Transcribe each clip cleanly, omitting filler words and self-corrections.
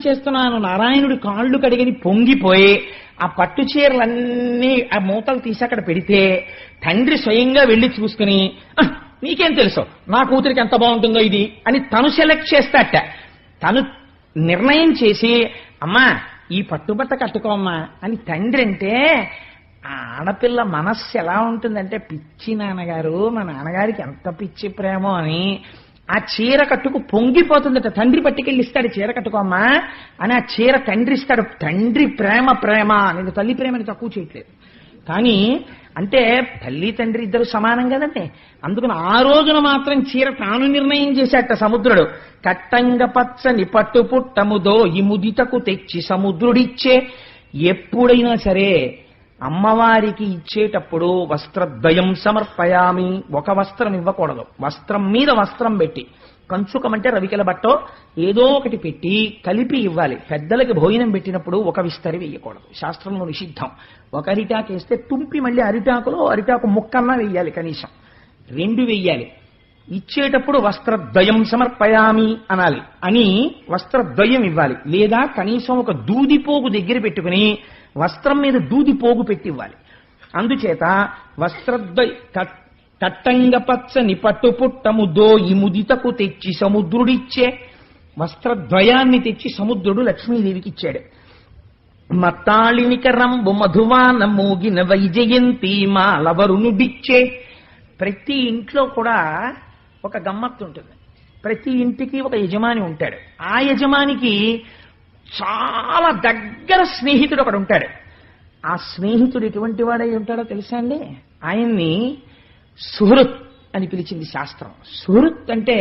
చేస్తున్నాను. నారాయణుడి కాళ్ళు కడిగని పొంగిపోయి ఆ పట్టు చీరలన్నీ ఆ మూతలు తీసి అక్కడ పెడితే తండ్రి స్వయంగా వెళ్లి చూసుకుని నీకేం తెలుసు నా కూతురికి ఎంత బాగుంటుందో ఇది అని తను సెలెక్ట్ చేస్తాట. తను నిర్ణయం చేసి అమ్మా ఈ పట్టుబట్ట కట్టుకోమ్మా అని తండ్రి అంటే ఆ ఆడపిల్ల మనస్సు ఎలా ఉంటుందంటే పిచ్చి నాన్నగారు మా నాన్నగారికి ఎంత పిచ్చి ప్రేమో అని ఆ చీర కట్టుకు పొంగిపోతుందట. తండ్రి పట్టుకెళ్ళి ఇస్తాడు చీర కట్టుకోమ్మా అని ఆ చీర తండ్రి ఇస్తాడు. తండ్రి ప్రేమ నేను తల్లి ప్రేమని తక్కువ చేయట్లేదు కానీ అంటే తల్లి తండ్రి ఇద్దరు సమానం కదండి. అందుకని ఆ రోజున మాత్రం చీర తాను నిర్ణయం చేశాట సముద్రుడు. కట్టంగ పచ్చని పట్టు పుట్టముదో ఈ ముదితకు తెచ్చి సముద్రుడిచ్చే. ఎప్పుడైనా సరే అమ్మవారికి ఇచ్చేటప్పుడు వస్త్రద్వయం సమర్పయామి, ఒక వస్త్రం ఇవ్వకూడదు. వస్త్రం మీద వస్త్రం పెట్టి కంచుకమంటే రవికెల బట్టో ఏదో ఒకటి పెట్టి కలిపి ఇవ్వాలి. పెద్దలకి భోజనం పెట్టినప్పుడు ఒక విస్తరి వేయకూడదు, శాస్త్రంలో నిషిద్ధం. ఒక అరిటాకు వేస్తే తుంపి మళ్ళీ అరిటాకు ముక్కన్నా వెయ్యాలి, కనీసం 2 వెయ్యాలి. ఇచ్చేటప్పుడు వస్త్రద్వయం సమర్పయామి అనాలి అని వస్త్రద్వయం ఇవ్వాలి. లేదా కనీసం ఒక దూదిపోగు దగ్గర పెట్టుకుని వస్త్రం మీద దూదిపోగు పెట్టి ఇవ్వాలి. అందుచేత వస్త్రద్వయ కట్టంగ పచ్చని పట్టుపుట్టము దోయి ముదితకు తెచ్చి సముద్రుడిచ్చే. వస్త్రద్వయాన్ని తెచ్చి సముద్రుడు లక్ష్మీదేవికి ఇచ్చాడు. మత్తాళినిక రంబు మధువాన మోగిన వైజయంతి మాలవరునుడిచ్చే. ప్రతి ఇంట్లో కూడా ఒక గమ్మత్తు ఉంటుంది. ప్రతి ఇంటికి ఒక యజమాని ఉంటాడు. ఆ యజమానికి చాలా దగ్గర స్నేహితుడు ఒకడు ఉంటాడు. ఆ స్నేహితుడు ఎటువంటి వాడై ఉంటాడో తెలుసా అండి? ఆయన్ని సుహృత్ అని పిలిచింది శాస్త్రం. సుహృత్ అంటే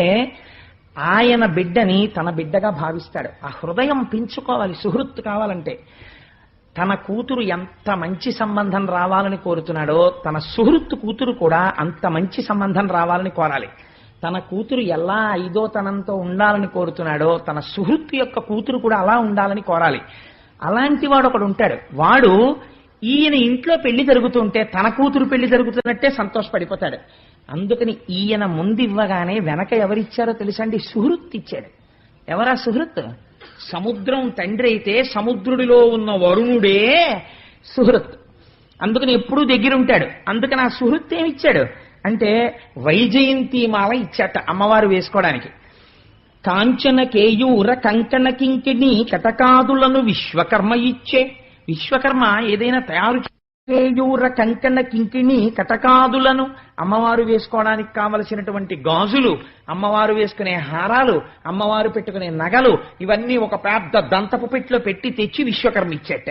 ఆయన బిడ్డని తన బిడ్డగా భావిస్తాడు. ఆ హృదయం పెంచుకోవాలి సుహృత్ కావాలంటే. తన కూతురు ఎంత మంచి సంబంధం రావాలని కోరుతున్నాడో తన సుహృత్ కూతురు కూడా అంత మంచి సంబంధం రావాలని కోరాలి. తన కూతురు ఎలా ఐదోతనంతో ఉండాలని కోరుతున్నాడో తన సుహృత్ యొక్క కూతురు కూడా అలా ఉండాలని కోరాలి. అలాంటి వాడు ఒకడు ఉంటాడు. వాడు ఈయన ఇంట్లో పెళ్లి జరుగుతుంటే తన కూతురు పెళ్లి జరుగుతున్నట్టే సంతోషపడిపోతాడు. అందుకని ఈయన ముందు ఇవ్వగానే వెనక ఎవరిచ్చారో తెలుసండి? సుహృత్ ఇచ్చాడు. ఎవరా సుహృత్? సముద్రం తండ్రి అయితే సముద్రుడిలో ఉన్న వరుణుడే సుహృత్. అందుకని ఎప్పుడూ దగ్గరుంటాడు. అందుకని ఆ సుహృత్ ఏమిచ్చాడు అంటే వైజయంతి మాల ఇచ్చాట అమ్మవారు వేసుకోవడానికి. కాంచన కేయూర కంకణ కింకిణి కటకాదులను విశ్వకర్మ ఇచ్చే. విశ్వకర్మ ఏదైనా తయారు కేయూర కంకణ కింకిణి కటకాదులను, అమ్మవారు వేసుకోవడానికి కావలసినటువంటి గాజులు, అమ్మవారు వేసుకునే హారాలు, అమ్మవారు పెట్టుకునే నగలు, ఇవన్నీ ఒక పెద్ద దంతపు పెట్టిలో పెట్టి తెచ్చి విశ్వకర్మ ఇచ్చేట.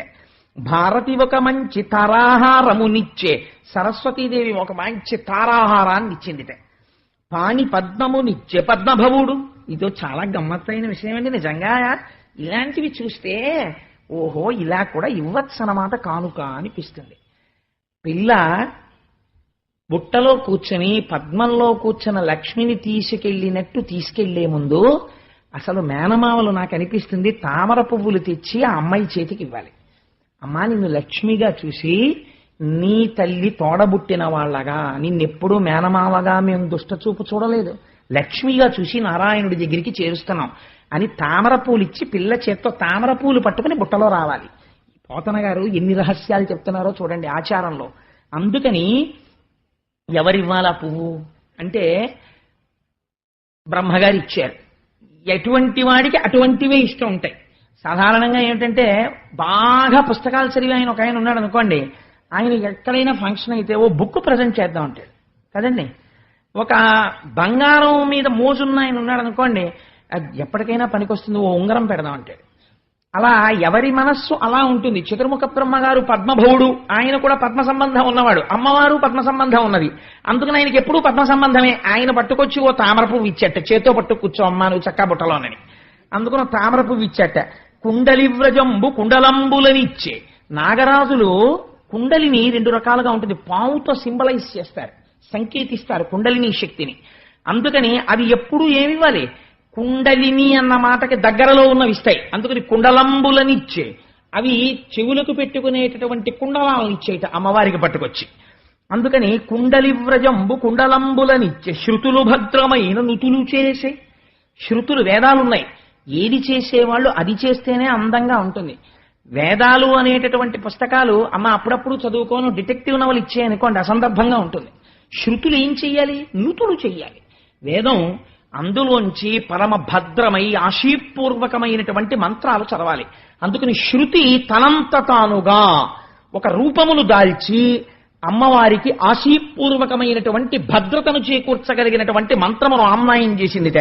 భారతి ఒక మంచి తారాహారమునిచ్చే. సరస్వతీదేవి ఒక మంచి తారాహారాన్ని ఇచ్చిందిట. పాణి పద్మమునిచ్చే పద్మభవుడు. ఇదో చాలా గమ్మత్తైన విషయం అండి నిజంగా. ఇలాంటివి చూస్తే ఓహో ఇలా కూడా ఇవ్వచ్చు అన్నమాట కానుక అనిపిస్తుంది. పిల్ల బుట్టలో కూర్చొని పద్మంలో కూర్చున్న లక్ష్మిని తీసుకెళ్లినట్టు తీసుకెళ్లే ముందు అసలు మేనమావలు నాకు అనిపిస్తుంది తామర పువ్వులు తెచ్చి ఆ అమ్మాయి చేతికి ఇవ్వాలి. అమ్మా నిన్ను లక్ష్మిగా చూసి నీ తల్లి తోడబుట్టిన వాళ్ళగా, నిన్నెప్పుడూ మేనమావగా మేము దుష్టచూపు చూడలేదు, లక్ష్మిగా చూసి నారాయణుడి దగ్గరికి చేరుస్తున్నాం అని తామర పూలు ఇచ్చి పిల్ల చేత్తో తామర పూలు పట్టుకుని బుట్టలో రావాలి. పోతన గారు ఎన్ని రహస్యాలు చెప్తున్నారో చూడండి ఆచారంలో. అందుకని ఎవరివ్వాలా పువ్వు అంటే బ్రహ్మగారు ఇచ్చారు. ఎటువంటి వాడికి అటువంటివే ఇష్టం ఉంటాయి. సాధారణంగా ఏమిటంటే బాగా పుస్తకాలు చదివి ఒక ఆయన ఉన్నాడు అనుకోండి, ఆయన ఎక్కడైనా ఫంక్షన్ అయితే ఓ బుక్ ప్రజెంట్ చేద్దాం అంటాడు కదండి. ఒక బంగారం మీద మోజున్న ఆయన ఉన్నాడు అనుకోండి, ఎప్పటికైనా పనికొస్తుంది ఓ ఉంగరం పెడదాం అంటాడు. అలా ఎవరి మనస్సు అలా ఉంటుంది. చతుర్ముఖ బ్రహ్మగారు పద్మభవుడు, ఆయన కూడా పద్మ సంబంధం ఉన్నవాడు, అమ్మవారు పద్మ సంబంధం ఉన్నది. అందుకని ఆయనకి ఎప్పుడూ పద్మ సంబంధమే. ఆయన పట్టుకొచ్చి ఓ తామర పువ్వు ఇచ్చట, చేతో పట్టు కూర్చో అమ్మా నువ్వు చక్కా బుట్టలోనని. అందుకని తామర పువ్వు ఇచ్చట. కుండలివ్రజంబు కుండలంబులనిచ్చే. నాగరాజులు కుండలిని 2 రకాలుగా ఉంటుంది. పావుతో సింబలైజ్ చేస్తారు, సంకేతిస్తారు కుండలిని శక్తిని. అందుకని అవి ఎప్పుడు ఏమివ్వాలి? కుండలిని అన్న మాటకి దగ్గరలో ఉన్నవి ఇస్తాయి. అందుకని కుండలంబులనిచ్చే. అవి చెవులకు పెట్టుకునేటటువంటి కుండలాలను ఇచ్చేట అమ్మవారికి పట్టుకొచ్చి. అందుకని కుండలివ్రజంబు కుండలంబులనిచ్చే. శృతులు భద్రమైన నుతులు చేసే. శృతులు వేదాలున్నాయి, ఏది చేసేవాళ్ళు అది చేస్తేనే అందంగా ఉంటుంది. వేదాలు అనేటటువంటి పుస్తకాలు అమ్మ అప్పుడప్పుడు చదువుకోను డిటెక్టివ్ నవల్ ఇచ్చాయనుకోండి అసందర్భంగా ఉంటుంది. శృతులు ఏం చెయ్యాలి? నుతులు చెయ్యాలి. వేదం అందులోంచి పరమ భద్రమై ఆశీపూర్వకమైనటువంటి మంత్రాలు చదవాలి. అందుకని శృతి తనంత తానుగా ఒక రూపమును దాల్చి అమ్మవారికి ఆశీపూర్వకమైనటువంటి భద్రతను చేకూర్చగలిగినటువంటి మంత్రమును ఆమ్నాయం చేసిందిట.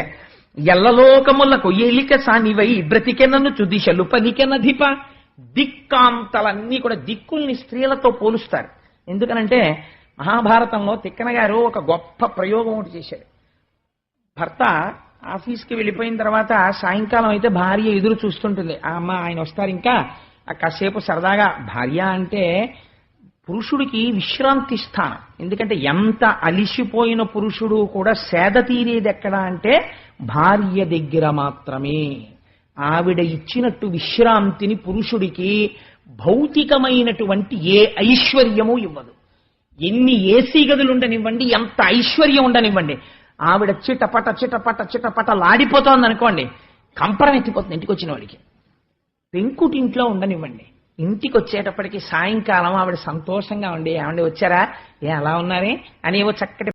ఎల్లలోకములకు ఎలిక సానివై బ్రతికెనను చుదిశలు పలికెనధిప. దిక్కాంతలన్నీ కూడా దిక్కుల్ని స్త్రీలతో పోలుస్తారు. ఎందుకనంటే మహాభారతంలో తిక్కన గారు ఒక గొప్ప ప్రయోగం ఒకటి చేశారు. భర్త ఆఫీస్కి వెళ్ళిపోయిన తర్వాత సాయంకాలం అయితే భార్య ఎదురు చూస్తుంటుంది. ఆ అమ్మ ఆయన వస్తారు ఇంకా కాసేపు సరదాగా. భార్య అంటే పురుషుడికి విశ్రాంతి స్థానం. ఎందుకంటే ఎంత అలిసిపోయిన పురుషుడు కూడా సేద తీరేది ఎక్కడ అంటే భార్య దగ్గర మాత్రమే. ఆవిడ ఇచ్చినట్టు విశ్రాంతిని పురుషుడికి భౌతికమైనటువంటి ఏ ఐశ్వర్యము ఇవ్వదు. ఎన్ని ఏసీ గదులు ఉండనివ్వండి, ఎంత ఐశ్వర్యం ఉండనివ్వండి, ఆవిడ చిటపట చిటపట చిటపట లాడిపోతోంది అనుకోండి, కంపరం ఎత్తిపోతుంది ఇంటికి వచ్చిన వాడికి. పెంకుటింట్లో ఉండనివ్వండి, ఇంటికి వచ్చేటప్పటికి సాయంకాలం ఆవిడ సంతోషంగా ఉండి ఏమండి వచ్చారా, అలా ఉన్నారే అని ఏవో చక్కటి